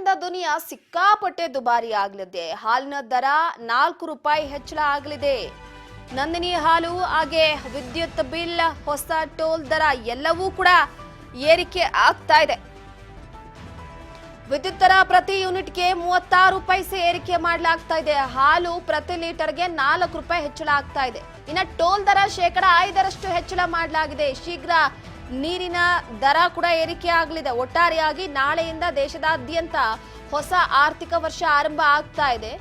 ಹಾಲಿನಿಂದ ದುನಿಯಾ ಸಿಕ್ಕಾಪಟ್ಟೆ ದುಬಾರಿ ಆಗಲಿದೆ. ಹಾಲಿನ ದರ 4 ರೂಪಾಯಿ ಹೆಚ್ಚಳ ಆಗಲಿದೆ. ನಂದಿನಿ ಹಾಲು ಹಾಗೆ ವಿದ್ಯುತ್ ಬಿಲ್, ಹೊಸ ಟೋಲ್ ದರ ಎಲ್ಲವೂ ಕೂಡ ಏರಿಕೆ ಆಗ್ತಾ ಇದೆ. ವಿದ್ಯುತ್ ದರ ಪ್ರತಿ ಯೂನಿಟ್ಗೆ 36 ಪೈಸೆ ಏರಿಕೆ ಮಾಡಲಾಗ್ತಾ ಇದೆ. ಹಾಲು ಪ್ರತಿ ಲೀಟರ್ಗೆ 4 ರೂಪಾಯಿ ಹೆಚ್ಚಳ ಆಗ್ತಾ ಇದೆ. ಇನ್ನು ಟೋಲ್ ದರ %5 ಹೆಚ್ಚಳ ಮಾಡಲಾಗಿದೆ. ಶೀಘ್ರ ನೀರಿನ ದರ ಕೂಡ ಏರಿಕೆ ಆಗಲಿದೆ. ಒಟ್ಟಾರೆಯಾಗಿ ನಾಳೆಯಿಂದ ದೇಶದಾದ್ಯಂತ ಹೊಸ ಆರ್ಥಿಕ ವರ್ಷ ಆರಂಭ ಆಗ್ತಾ ಇದೆ.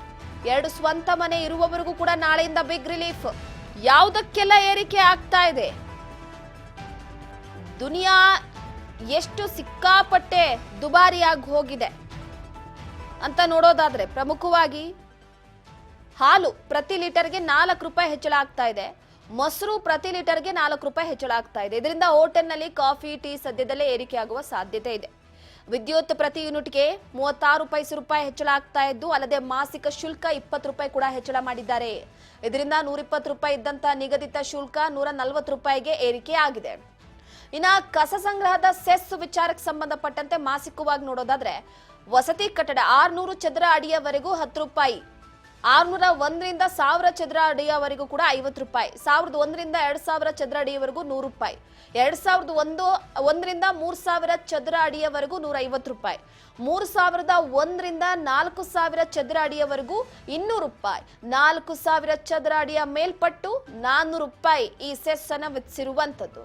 2 ಸ್ವಂತ ಮನೆ ಇರುವವರಿಗೂ ಕೂಡ ನಾಳೆಯಿಂದ ಬಿಗ್ ರಿಲೀಫ್. ಯಾವುದಕ್ಕೆಲ್ಲ ಏರಿಕೆ ಆಗ್ತಾ ಇದೆ, ದುನಿಯಾ ಎಷ್ಟು ಸಿಕ್ಕಾಪಟ್ಟೆ ದುಬಾರಿಯಾಗಿ ಹೋಗಿದೆ ಅಂತ ನೋಡೋದಾದ್ರೆ, ಪ್ರಮುಖವಾಗಿ ಹಾಲು ಪ್ರತಿ ಲೀಟರ್ಗೆ 4 ರೂಪಾಯಿ ಹೆಚ್ಚಳ ಆಗ್ತಾ ಇದೆ. ಮೊಸರು ಪ್ರತಿ ಲೀಟರ್ಗೆ 4 ರೂಪಾಯಿ ಹೆಚ್ಚಳ ಆಗ್ತಾ ಇದೆ. ಇದರಿಂದ ಹೋಟೆಲ್ನಲ್ಲಿ ಕಾಫಿ, ಟೀ ಸದ್ಯದಲ್ಲೇ ಏರಿಕೆ ಆಗುವ ಸಾಧ್ಯತೆ ಇದೆ. ವಿದ್ಯುತ್ ಪ್ರತಿ ಯೂನಿಟ್ಗೆ 36 ರೂಪಾಯಿ ಹೆಚ್ಚಳ ಆಗ್ತಾ ಇದ್ದು, ಅಲ್ಲದೆ ಮಾಸಿಕ ಶುಲ್ಕ 20 ರೂಪಾಯಿ ಕೂಡ ಹೆಚ್ಚಳ ಮಾಡಿದ್ದಾರೆ. ಇದರಿಂದ 120 ರೂಪಾಯಿ ಇದ್ದಂತ ನಿಗದಿತ ಶುಲ್ಕ 140 ರೂಪಾಯಿಗೆ ಏರಿಕೆ ಆಗಿದೆ. ಇನ್ನ ಕಸ ಸಂಗ್ರಹದ ಸೆಸ್ ವಿಚಾರಕ್ಕೆ ಸಂಬಂಧಪಟ್ಟಂತೆ ಮಾಸಿಕವಾಗಿ ನೋಡೋದಾದ್ರೆ, ವಸತಿ ಕಟ್ಟಡ 600 ಚದರ ಅಡಿಯವರೆಗೂ 10 ರೂಪಾಯಿ, 601ರಿಂದ 1000 ಚದರ ಅಡಿಯವರೆಗೂ ಕೂಡ 50 ರೂಪಾಯಿ, 1001ರಿಂದ 2000 ಚದರ ಅಡಿಯವರೆಗೂ 100 ರೂಪಾಯಿ, 2001ರಿಂದ 3000 ಚದರ ಅಡಿಯವರೆಗೂ 150 ರೂಪಾಯಿ, 3001ರಿಂದ 4000 ಚದರ ಅಡಿಯವರೆಗೂ 200 ರೂಪಾಯಿ, 4000 ಚದರ ಅಡಿಯ ಮೇಲ್ಪಟ್ಟು 400 ರೂಪಾಯಿ ಈ ಸೆಸ್ ಅನ್ನು ವಿಧಿಸಿರುವಂತದ್ದು.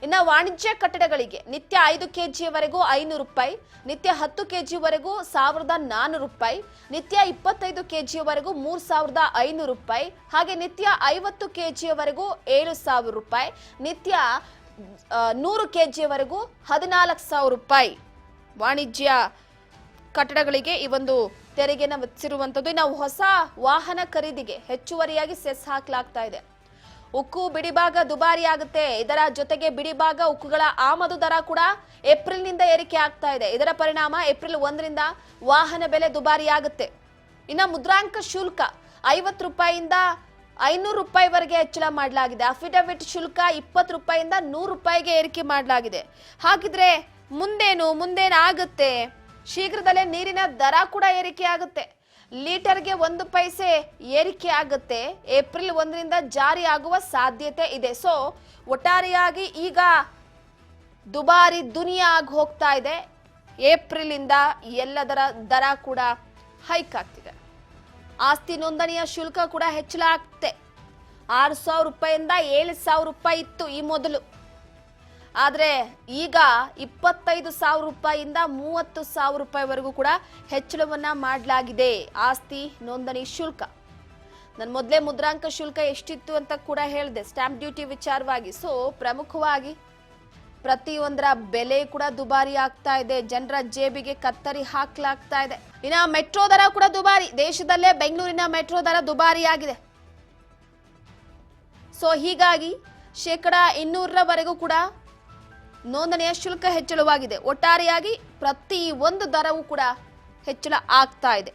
ಇನ್ನು ವಾಣಿಜ್ಯ ಕಟ್ಟಡಗಳಿಗೆ ನಿತ್ಯ 5 ಕೆಜಿಯವರೆಗೂ 500 ರೂಪಾಯಿ, ನಿತ್ಯ 10 ಕೆಜಿವರೆಗೂ 1400 ರೂಪಾಯಿ, ನಿತ್ಯ 25 ಕೆಜಿಯವರೆಗೂ 3500 ರೂಪಾಯಿ, ಹಾಗೆ ನಿತ್ಯ 50 ಕೆಜಿಯವರೆಗೂ 7000 ರೂಪಾಯಿ, ನಿತ್ಯ 100 ಕೆಜಿಯವರೆಗೂ 14000 ರೂಪಾಯಿ ವಾಣಿಜ್ಯ ಕಟ್ಟಡಗಳಿಗೆ ಈ ಒಂದು ತೆರಿಗೆನ ವಿಧಿಸಿರುವಂತದ್ದು. ಇನ್ನು ಹೊಸ ವಾಹನ ಖರೀದಿಗೆ ಹೆಚ್ಚುವರಿಯಾಗಿ ಸೆಸ್ ಹಾಕಲಾಗ್ತಾ ಇದೆ. ಉಕ್ಕು ಬಿಡಿಭಾಗ ದುಬಾರಿ ಆಗುತ್ತೆ. ಇದರ ಜೊತೆಗೆ ಬಿಡಿಭಾಗ ಉಕ್ಕುಗಳ ಆಮದು ದರ ಕೂಡ ಏಪ್ರಿಲ್ನಿಂದ ಏರಿಕೆ ಆಗ್ತಾ ಇದೆ. ಇದರ ಪರಿಣಾಮ ಏಪ್ರಿಲ್ 1ರಿಂದ ವಾಹನ ಬೆಲೆ ದುಬಾರಿ ಆಗುತ್ತೆ. ಇನ್ನು ಮುದ್ರಾಂಕ ಶುಲ್ಕ 50 ರೂಪಾಯಿಯಿಂದ 500 ರೂಪಾಯಿವರೆಗೆ ಹೆಚ್ಚಳ ಮಾಡಲಾಗಿದೆ. ಅಫಿಡವಿಟ್ ಶುಲ್ಕ 20 ರೂಪಾಯಿಯಿಂದ 100 ರೂಪಾಯಿಗೆ ಏರಿಕೆ ಮಾಡಲಾಗಿದೆ. ಹಾಗಿದ್ರೆ ಮುಂದೇನಾಗುತ್ತೆ? ಶೀಘ್ರದಲ್ಲೇ ನೀರಿನ ದರ ಕೂಡ ಏರಿಕೆ ಆಗುತ್ತೆ. ಲೀಟರ್ಗೆ 1 ಪೈಸೆ ಏರಿಕೆ ಆಗುತ್ತೆ. ಏಪ್ರಿಲ್ 1ರಿಂದ ಜಾರಿ ಆಗುವ ಸಾಧ್ಯತೆ ಇದೆ. ಸೊ ಒಟ್ಟಾರೆಯಾಗಿ ಈಗ ದುಬಾರಿ ದುನಿಯಾ ಆಗಿ ಹೋಗ್ತಾ ಇದೆ. ಏಪ್ರಿಲ್ ಇಂದ ಎಲ್ಲದರ ದರ ಕೂಡ ಹೈಕ್ ಆಗ್ತಿದೆ. ಆಸ್ತಿ ನೋಂದಣಿಯ ಶುಲ್ಕ ಕೂಡ ಹೆಚ್ಚಳ ಆಗುತ್ತೆ. 6000 ರೂಪಾಯಿಂದ 7000 ರೂಪಾಯಿ ಇತ್ತು ಈ ಮೊದಲು. ಆದರೆ ಈಗ 25,000 ರೂಪಾಯಿಯಿಂದ 30,000 ರೂಪಾಯಿವರೆಗೂ ಕೂಡ ಹೆಚ್ಚಳವನ್ನ ಮಾಡಲಾಗಿದೆ ಆಸ್ತಿ ನೋಂದಣಿ ಶುಲ್ಕ. ನಾನು ಮೊದಲೇ ಮುದ್ರಾಂಕ ಶುಲ್ಕ ಎಷ್ಟಿತ್ತು ಅಂತ ಕೂಡ ಹೇಳಿದೆ, ಸ್ಟಾಂಪ್ ಡ್ಯೂಟಿ ವಿಚಾರವಾಗಿ. ಸೊ ಪ್ರಮುಖವಾಗಿ ಪ್ರತಿಯೊಂದರ ಬೆಲೆ ಕೂಡ ದುಬಾರಿ ಆಗ್ತಾ ಇದೆ. ಜನರ ಜೇಬಿಗೆ ಕತ್ತರಿ ಹಾಕಲಾಗ್ತಾ ಇದೆ. ಇನ್ನು ಮೆಟ್ರೋ ದರ ಕೂಡ ದುಬಾರಿ. ದೇಶದಲ್ಲೇ ಬೆಂಗಳೂರಿನ ಮೆಟ್ರೋ ದರ ದುಬಾರಿ ಆಗಿದೆ. ಸೊ ಹೀಗಾಗಿ 200ರವರೆಗೂ ಕೂಡ ನೋಂದಣಿಯ ಶುಲ್ಕ ಹೆಚ್ಚಳವಾಗಿದೆ. ಒಟ್ಟಾರೆಯಾಗಿ ಪ್ರತಿ ಒಂದು ದರವೂ ಕೂಡ ಹೆಚ್ಚಳ ಆಗ್ತಾ ಇದೆ.